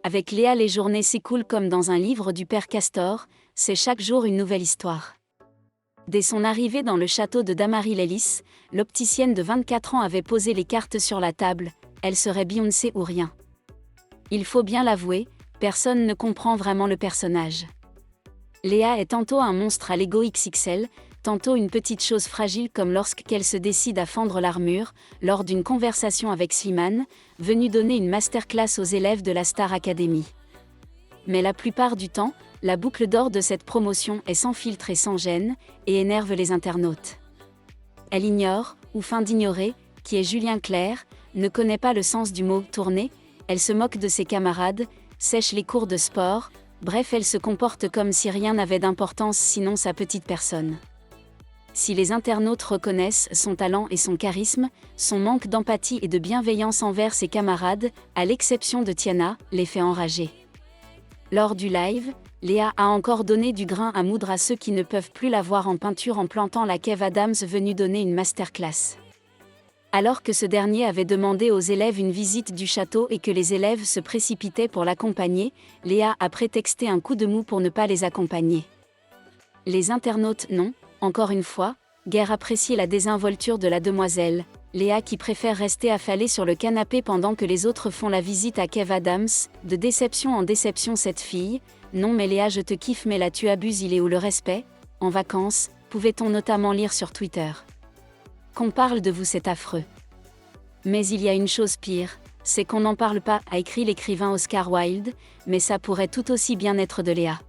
Avec Léa, les journées s'écoulent comme dans un livre du père Castor, c'est chaque jour une nouvelle histoire. Dès son arrivée dans le château de Damary-Lélis, l'opticienne de 24 ans avait posé les cartes sur la table, elle serait Beyoncé ou rien. Il faut bien l'avouer, personne ne comprend vraiment le personnage. Léa est tantôt un monstre à l'ego XXL, tantôt une petite chose fragile comme lorsqu'elle se décide à fendre l'armure, lors d'une conversation avec Slimane, venu donner une masterclass aux élèves de la Star Academy. Mais la plupart du temps, la boucle d'or de cette promotion est sans filtre et sans gêne, et énerve les internautes. Elle ignore, ou feint d'ignorer, qui est Julien Clerc, ne connaît pas le sens du mot « tourner », elle se moque de ses camarades, sèche les cours de sport, bref elle se comporte comme si rien n'avait d'importance sinon sa petite personne. Si les internautes reconnaissent son talent et son charisme, son manque d'empathie et de bienveillance envers ses camarades, à l'exception de Tiana, les fait enrager. Lors du live, Léa a encore donné du grain à moudre à ceux qui ne peuvent plus la voir en peinture en plantant la Kev Adams venue donner une masterclass. Alors que ce dernier avait demandé aux élèves une visite du château et que les élèves se précipitaient pour l'accompagner, Léa a prétexté un coup de mou pour ne pas les accompagner. Les internautes n'ont, encore une fois, guère apprécié la désinvolture de la demoiselle, Léa qui préfère rester affalée sur le canapé pendant que les autres font la visite à Kev Adams, de déception en déception cette fille, non mais Léa je te kiffe mais là tu abuses, il est où le respect, en vacances, pouvait-on notamment lire sur Twitter. Qu'on parle de vous c'est affreux. Mais il y a une chose pire, c'est qu'on n'en parle pas, a écrit l'écrivain Oscar Wilde, mais ça pourrait tout aussi bien être de Léa.